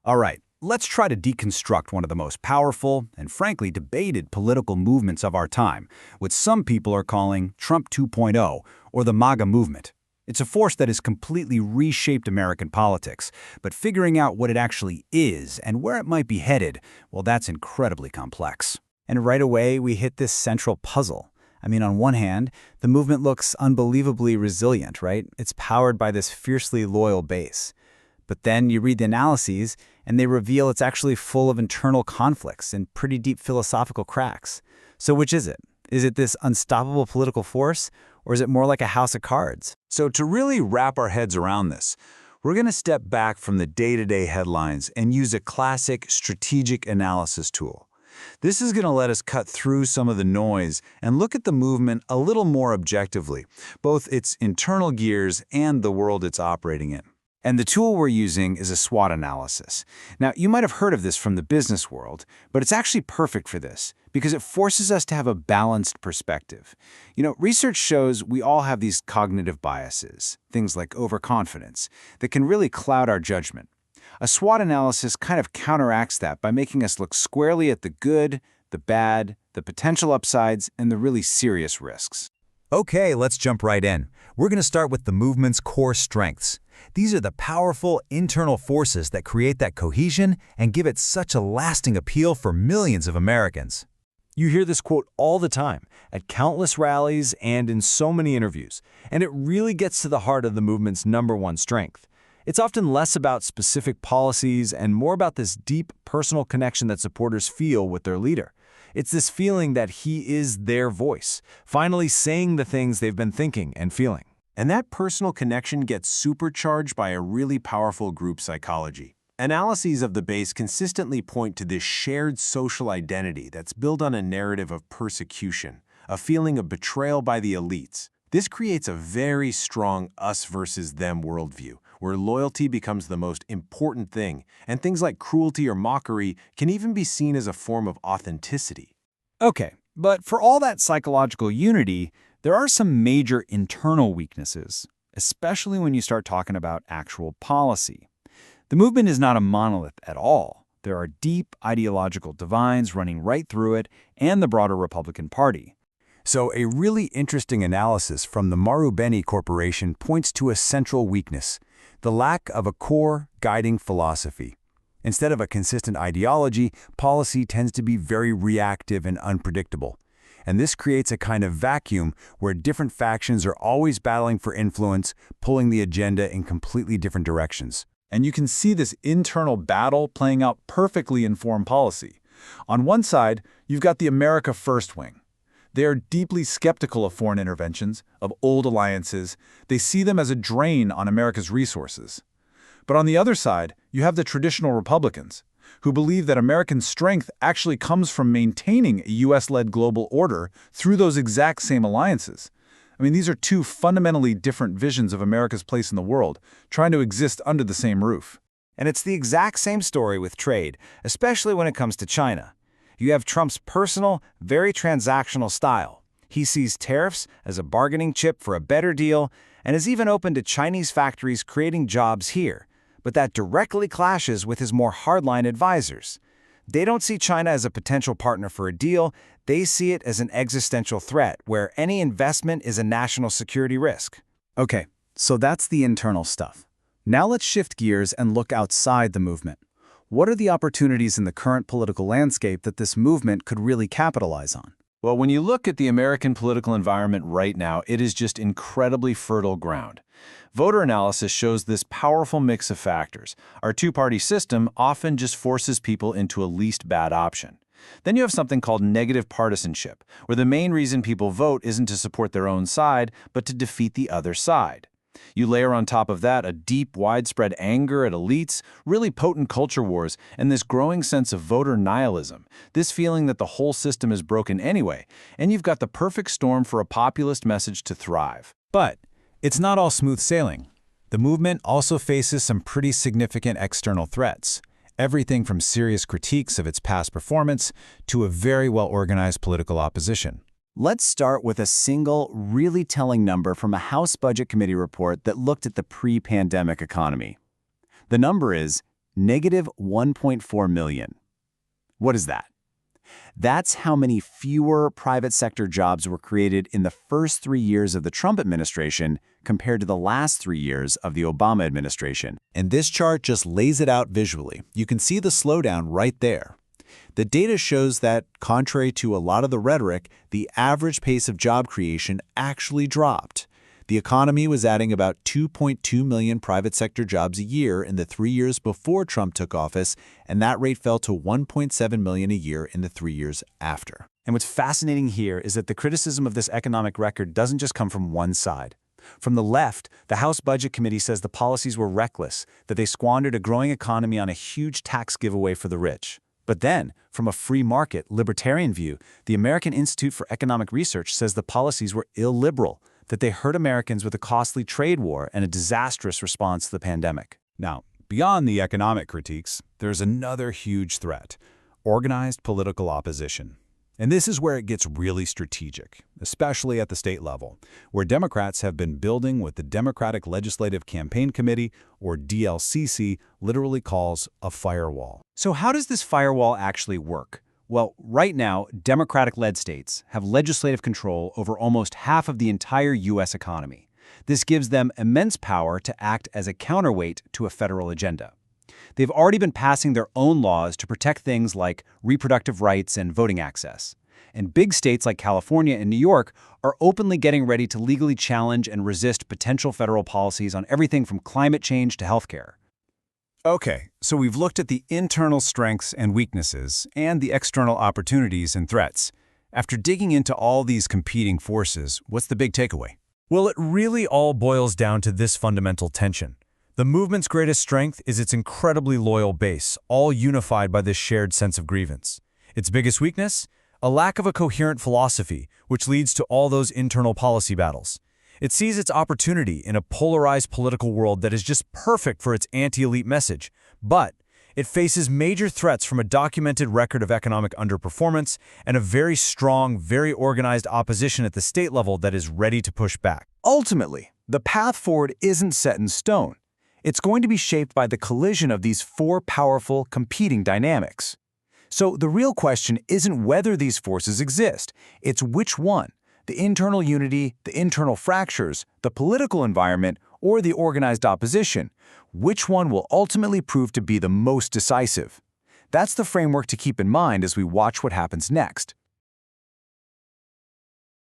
All right, let's try to deconstruct one of the most powerful and frankly debated political movements of our time, what some people are calling Trump 2.0 or the MAGA movement. It's a force that has completely reshaped American politics, but figuring out what it actually is and where it might be headed, well, that's incredibly complex. And right away, we hit this central puzzle. I mean, on one hand, the movement looks unbelievably resilient, right? It's powered by this fiercely loyal base. But then you read the analyses, and they reveal it's actually full of internal conflicts and pretty deep philosophical cracks. So which is it? Is it this unstoppable political force, or is it more like a house of cards? So to really wrap our heads around this, we're going to step back from the day-to-day headlines and use a classic strategic analysis tool. This is going to let us cut through some of the noise and look at the movement a little more objectively, both its internal gears and the world it's operating in. And the tool we're using is a SWOT analysis. Now, you might have heard of this from the business world, but it's actually perfect for this because it forces us to have a balanced perspective. Research shows we all have these cognitive biases, things like overconfidence, that can really cloud our judgment. A SWOT analysis kind of counteracts that by making us look squarely at the good, the bad, the potential upsides, and the really serious risks. Okay, let's jump right in. We're going to start with the movement's core strengths. These are the powerful internal forces that create that cohesion and give it such a lasting appeal for millions of Americans. You hear this quote all the time, at countless rallies and in so many interviews, and it really gets to the heart of the movement's #1 strength. It's often less about specific policies and more about this deep personal connection that supporters feel with their leader. It's this feeling that he is their voice, finally saying the things they've been thinking and feeling. And that personal connection gets supercharged by a really powerful group psychology. Analyses of the base consistently point to this shared social identity that's built on a narrative of persecution, a feeling of betrayal by the elites. This creates a very strong us versus them worldview, where loyalty becomes the most important thing, and things like cruelty or mockery can even be seen as a form of authenticity. Okay, but for all that psychological unity, there are some major internal weaknesses, especially when you start talking about actual policy. The movement is not a monolith at all. There are deep ideological divides running right through it and the broader Republican Party. So a really interesting analysis from the Marubeni Corporation points to a central weakness, the lack of a core guiding philosophy. Instead of a consistent ideology, policy tends to be very reactive and unpredictable. And this creates a kind of vacuum where different factions are always battling for influence, pulling the agenda in completely different directions. And you can see this internal battle playing out perfectly in foreign policy. On one side, you've got the America First wing. They are deeply skeptical of foreign interventions, of old alliances. They see them as a drain on America's resources. But on the other side, you have the traditional Republicans, who believe that American strength actually comes from maintaining a U.S.-led global order through those exact same alliances. I mean, these are two fundamentally different visions of America's place in the world, trying to exist under the same roof. And it's the exact same story with trade, especially when it comes to China. You have Trump's personal, very transactional style. He sees tariffs as a bargaining chip for a better deal and is even open to Chinese factories creating jobs here. But that directly clashes with his more hardline advisors. They don't see China as a potential partner for a deal. They see it as an existential threat where any investment is a national security risk. Okay, so that's the internal stuff. Now let's shift gears and look outside the movement. What are the opportunities in the current political landscape that this movement could really capitalize on? Well, when you look at the American political environment right now, it is just incredibly fertile ground. Voter analysis shows this powerful mix of factors. Our two-party system often just forces people into a least bad option. Then you have something called negative partisanship, where the main reason people vote isn't to support their own side, but to defeat the other side. You layer on top of that a deep, widespread anger at elites, really potent culture wars, and this growing sense of voter nihilism, this feeling that the whole system is broken anyway, and you've got the perfect storm for a populist message to thrive. But it's not all smooth sailing. The movement also faces some pretty significant external threats. Everything from serious critiques of its past performance to a very well-organized political opposition. Let's start with a single, really telling number from a House Budget Committee report that looked at the pre-pandemic economy. The number is negative 1.4 million. What is that? That's how many fewer private sector jobs were created in the first 3 years of the Trump administration compared to the last 3 years of the Obama administration. And this chart just lays it out visually. You can see the slowdown right there. The data shows that, contrary to a lot of the rhetoric, the average pace of job creation actually dropped. The economy was adding about 2.2 million private sector jobs a year in the 3 years before Trump took office, and that rate fell to 1.7 million a year in the 3 years after. And what's fascinating here is that the criticism of this economic record doesn't just come from one side. From the left, the House Budget Committee says the policies were reckless, that they squandered a growing economy on a huge tax giveaway for the rich. But then, from a free market, libertarian view, the American Institute for Economic Research says the policies were illiberal, that they hurt Americans with a costly trade war and a disastrous response to the pandemic. Now, beyond the economic critiques, there's another huge threat: organized political opposition. And this is where it gets really strategic, especially at the state level, where Democrats have been building what the Democratic Legislative Campaign Committee, or DLCC, literally calls a firewall. So how does this firewall actually work? Well, right now, Democratic-led states have legislative control over almost half of the entire U.S. economy. This gives them immense power to act as a counterweight to a federal agenda. They've already been passing their own laws to protect things like reproductive rights and voting access. And big states like California and New York are openly getting ready to legally challenge and resist potential federal policies on everything from climate change to healthcare. Okay, so we've looked at the internal strengths and weaknesses and the external opportunities and threats. After digging into all these competing forces, what's the big takeaway? Well, it really all boils down to this fundamental tension. The movement's greatest strength is its incredibly loyal base, all unified by this shared sense of grievance. Its biggest weakness? A lack of a coherent philosophy, which leads to all those internal policy battles. It sees its opportunity in a polarized political world that is just perfect for its anti-elite message, but it faces major threats from a documented record of economic underperformance and a very strong, very organized opposition at the state level that is ready to push back. Ultimately, the path forward isn't set in stone. It's going to be shaped by the collision of these four powerful, competing dynamics. So the real question isn't whether these forces exist, it's which one: the internal unity, the internal fractures, the political environment, or the organized opposition. Which one will ultimately prove to be the most decisive? That's the framework to keep in mind as we watch what happens next.